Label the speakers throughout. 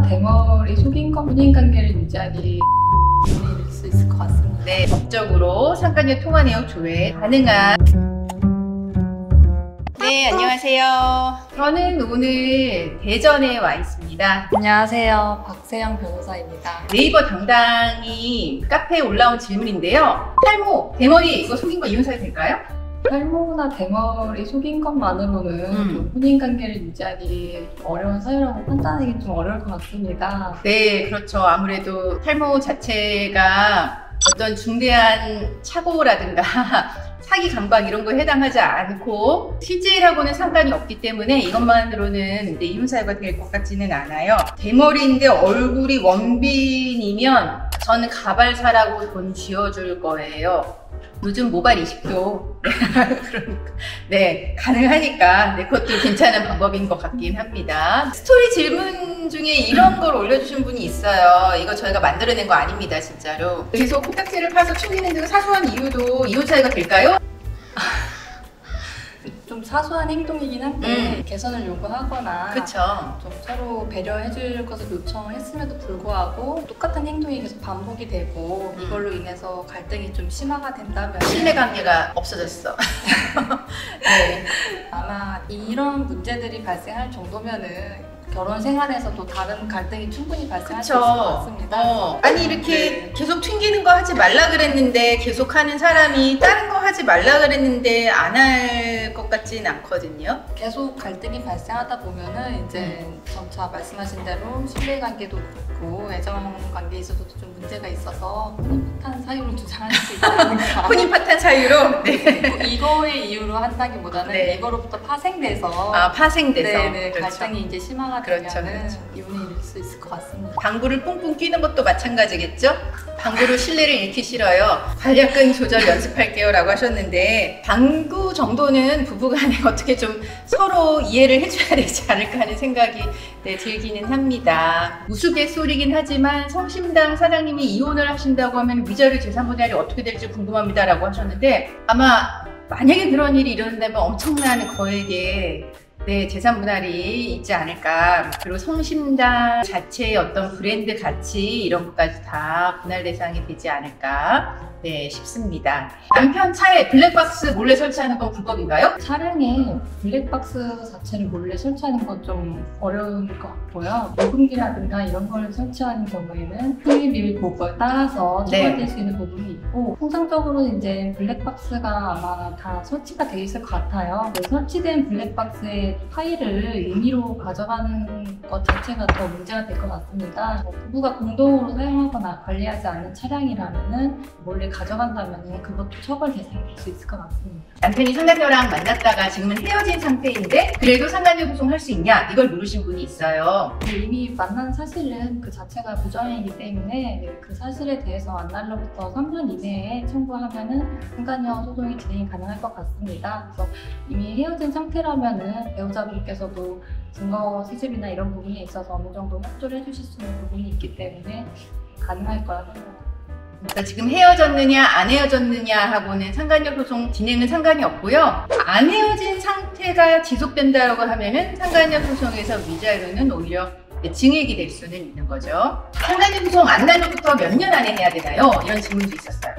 Speaker 1: 대머리 속인 혼인 관계를 유지하기 이룰 수 있을 것 같습니다.
Speaker 2: 네, 법적으로 상간녀 통화 내역 조회 가능한. 네, 안녕하세요. 저는 오늘 대전에 와 있습니다.
Speaker 1: 안녕하세요. 박세영 변호사입니다.
Speaker 2: 네이버 당당히 카페에 올라온 질문인데요. 탈모, 대머리 이거 속인 거 이혼 사유 될까요?
Speaker 1: 탈모나 대머리 속인 것만으로는 좀 혼인 관계를 유지하기 어려운 사유라고 판단하기 좀 어려울 것 같습니다.
Speaker 2: 네, 그렇죠. 아무래도 탈모 자체가 어떤 중대한 착오라든가 사기 강박 이런 거에 해당하지 않고 실질하고는 상관이 없기 때문에 이것만으로는 이제 이혼 사유가 될 것 같지는 않아요. 대머리인데 얼굴이 원빈이면 저는 가발사라고 돈 쥐어줄 거예요. 요즘 모발 이식도 그러니까 네 가능하니까 그것도 괜찮은 방법인 것 같긴 합니다. 스토리 질문 중에 이런 걸 올려주신 분이 있어요. 이거 저희가 만들어낸 거 아닙니다, 진짜로. 계속 코딱지를 파서 충기는 등 사소한 이유도 이혼 사유가 될까요?
Speaker 1: 좀 사소한 행동이긴 한데 개선을 요구하거나
Speaker 2: 그쵸.
Speaker 1: 좀 서로 배려해줄 것을 요청을 했음에도 불구하고 똑같은 행동이 계속 반복이 되고 이걸로 인해서 갈등이 좀 심화가 된다면
Speaker 2: 신뢰관계가 없어졌어.
Speaker 1: 네, 아마 이런 문제들이 발생할 정도면은 결혼 생활에서도 다른 갈등이 충분히 발생할 수 있을 것 같습니다.
Speaker 2: 아니 이렇게 계속 튕기는 거 하지 말라 그랬는데 계속 하는 사람이 다른 거 하지 말라 그랬는데 안 할 것 같진 않거든요.
Speaker 1: 계속 갈등이 발생하다 보면은 이제 점차 말씀하신 대로 신뢰관계도 그렇고 애정관계에 있어서도 좀 문제가 있어서 혼인 파탄 사유로 주장할 수 있지 않을까.
Speaker 2: 혼인 파탄 사유로? 네.
Speaker 1: 이거의 이유로 한다기보다는
Speaker 2: 네.
Speaker 1: 이거로부터 파생돼서
Speaker 2: 파생돼서
Speaker 1: 네네,
Speaker 2: 그렇죠.
Speaker 1: 갈등이 이제 심화가
Speaker 2: 그렇죠,
Speaker 1: 되면은
Speaker 2: 그렇죠.
Speaker 1: 이혼에 이를 수 있을 것 같습니다.
Speaker 2: 방구를 뿡뿡 끼는 것도 마찬가지겠죠? 방구로 신뢰를 잃기 싫어요. 관략근 조절 연습할게요 라고 하셨는데 방구 정도는 부부간에 어떻게 좀 서로 이해를 해줘야 되지 않을까 하는 생각이 들기는 합니다. 우스갯소리긴 하지만 성심당 사장님이 이혼을 하신다고 하면 위자료 재산 분할이 어떻게 될지 궁금합니다 라고 하셨는데 아마 만약에 그런 일이 일어난다면 엄청난 거액의 재산 분할이 있지 않을까. 그리고 성심당 자체의 어떤 브랜드 가치 이런 것까지 다 분할 대상이 되지 않을까 싶습니다. 남편 차에 블랙박스 몰래 설치하는 건 불법인가요?
Speaker 1: 차량에 블랙박스 자체를 몰래 설치하는 건 좀 어려운 것 같고요. 녹음기라든가 이런 걸 설치하는 경우에는 수입 보고에 따라서 처벌될 수 있는 부분이 있고 통상적으로 이제 블랙박스가 아마 다 설치가 되어 있을 것 같아요. 설치된 블랙박스의 파일을 임의로 가져가는 것 자체가 더 문제가 될 것 같습니다. 부부가 공동으로 사용하거나 관리하지 않는 차량이라면은 몰래 가져간다면 그것도 처벌 대상이 될 수 있을 것 같습니다.
Speaker 2: 남편이 상간녀랑 만났다가 지금은 헤어진 상태인데 그래도 상간녀 소송할 수 있냐 이걸 물으신 분이 있어요.
Speaker 1: 이미 만난 사실은 그 자체가 부정이기 때문에 그 사실에 대해서 안날로부터 3년 이내에 청구하면은 상간녀 소송이 진행이 가능할 것 같습니다. 그래서 이미 헤어진 상태라면은 배우자분께서도 증거 수집이나 이런 부분에 있어서 어느 정도 협조를 해주실 수 있는 부분이 있기 때문에 가능할 거라 생각합니다.
Speaker 2: 그러니까 지금 헤어졌느냐 안 헤어졌느냐 하고는 상간녀 소송 진행은 상관이 없고요. 안 헤어진 상태가 지속된다고 하면은 상간녀 소송에서 위자료는 오히려 증액이 될 수는 있는 거죠. 상간녀 소송 안날로부터 몇 년 안에 해야 되나요? 이런 질문도 있었어요.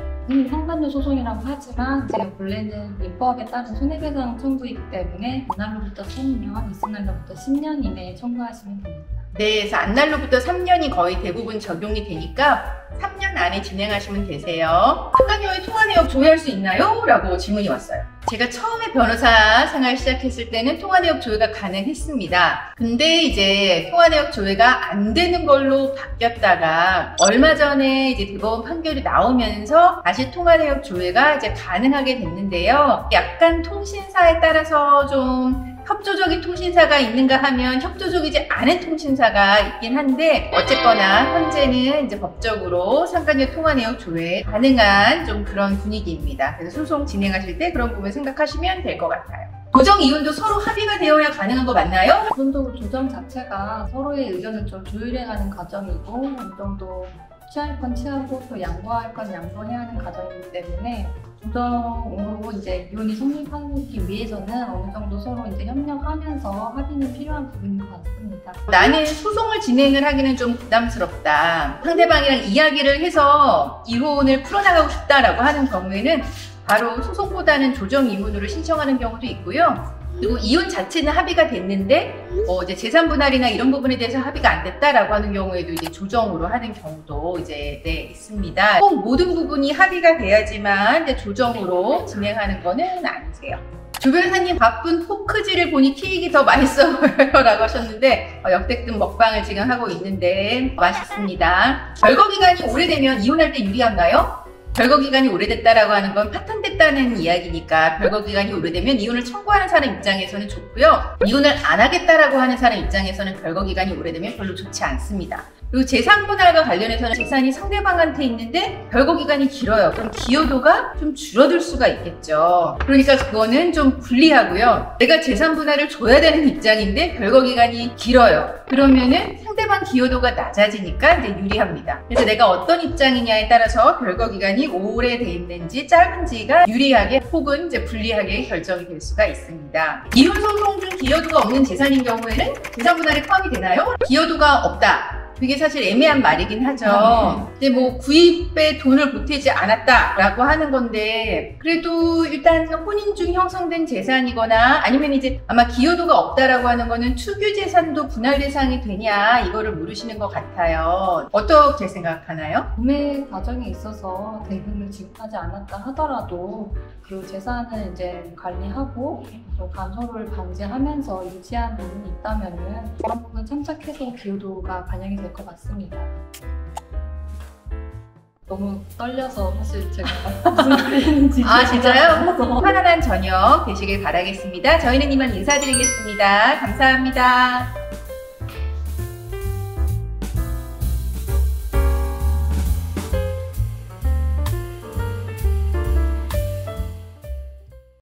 Speaker 1: 상간녀 소송이라고 하지만 제가 본래는 민법에 따른 손해배상 청구이기 때문에 안날로부터 3년, 미스날로부터 10년 이내에 청구하시면 됩니다.
Speaker 2: 네, 그래서 안날로부터 3년이 거의 대부분 적용이 되니까 3년 안에 진행하시면 되세요. 상간녀의 통화 내역 조회할 수 있나요? 라고 질문이 왔어요. 제가 처음에 변호사 생활 시작했을 때는 통화 내역 조회가 가능했습니다. 근데 이제 통화 내역 조회가 안 되는 걸로 바뀌었다가 얼마 전에 이제 대법원 판결이 나오면서 다시 통화 내역 조회가 이제 가능하게 됐는데요. 약간 통신사에 따라서 좀 협조적인 통신사가 있는가 하면 협조적이지 않은 통신사가 있긴 한데 어쨌거나 현재는 이제 법적으로 상간녀 통화 내역 조회 가능한 좀 그런 분위기입니다. 그래서 소송 진행하실 때 그런 부분 생각하시면 될 것 같아요. 조정 이혼도 서로 합의가 되어야 가능한 거 맞나요?
Speaker 1: 기본적으로 조정 자체가 서로의 의견을 좀 조율해가는 과정이고 어느 정도 취할 건 취하고 또 양보할 건 양보해야 하는 과정이기 때문에 조정으로 이제 이혼이 성립하기 위해서는 어느 정도 서로 이제 협력하면서 합의는 필요한 부분인 것 같습니다.
Speaker 2: 나는 소송을 진행을 하기는 좀 부담스럽다. 상대방이랑 이야기를 해서 이혼을 풀어나가고 싶다라고 하는 경우에는 바로 소송보다는 조정 이혼으로 신청하는 경우도 있고요. 그리고 이혼 자체는 합의가 됐는데 이제 재산 분할이나 이런 부분에 대해서 합의가 안 됐다라고 하는 경우에도 이제 조정으로 하는 경우도 이제 있습니다. 꼭 모든 부분이 합의가 돼야지만 이제 조정으로 진행하는 거는 아니세요. 조 변호사님 바쁜 포크질을 보니 케이크 더 맛있어 보여요 라고 하셨는데 역대급 먹방을 지금 하고 있는데 맛있습니다. 별거 기간이 오래되면 이혼할 때 유리한가요? 별거 기간이 오래됐다라고 하는 건 파탄됐다는 이야기니까 별거 기간이 오래되면 이혼을 청구하는 사람 입장에서는 좋고요. 이혼을 안 하겠다라고 하는 사람 입장에서는 별거 기간이 오래되면 별로 좋지 않습니다. 그리고 재산 분할과 관련해서는 재산이 상대방한테 있는데 별거 기간이 길어요. 그럼 기여도가 좀 줄어들 수가 있겠죠. 그러니까 그거는 좀 불리하고요. 내가 재산 분할을 줘야 되는 입장인데 별거 기간이 길어요. 그러면은 상대방 기여도가 낮아지니까 이제 유리합니다. 그래서 내가 어떤 입장이냐에 따라서 별거 기간이 오래돼 있는지 짧은지가 유리하게 혹은 이제 불리하게 결정이 될 수가 있습니다. 이혼 소송 중 기여도가 없는 재산인 경우에는 재산 분할이 포함이 되나요? 기여도가 없다. 그게 사실 애매한 말이긴 하죠. 근데 뭐 구입에 돈을 보태지 않았다라고 하는 건데 그래도 일단 혼인 중 형성된 재산이거나 아니면 이제 아마 기여도가 없다라고 하는 거는 축유 재산도 분할 대상이 되냐 이거를 물으시는 것 같아요. 어떻게 생각하나요?
Speaker 1: 구매 과정에 있어서 대금을 지급하지 않았다 하더라도 그 재산을 이제 관리하고 또 간섭을 방지하면서 유지한 부분이 있다면은 그런 부분 참작해서 기여도가 반영이 될 것 같습니다. 너무 떨려서 사실 제가 무슨 말인지
Speaker 2: 진짜요? 편안한 저녁 되시길 바라겠습니다. 저희는 이만 인사드리겠습니다. 감사합니다.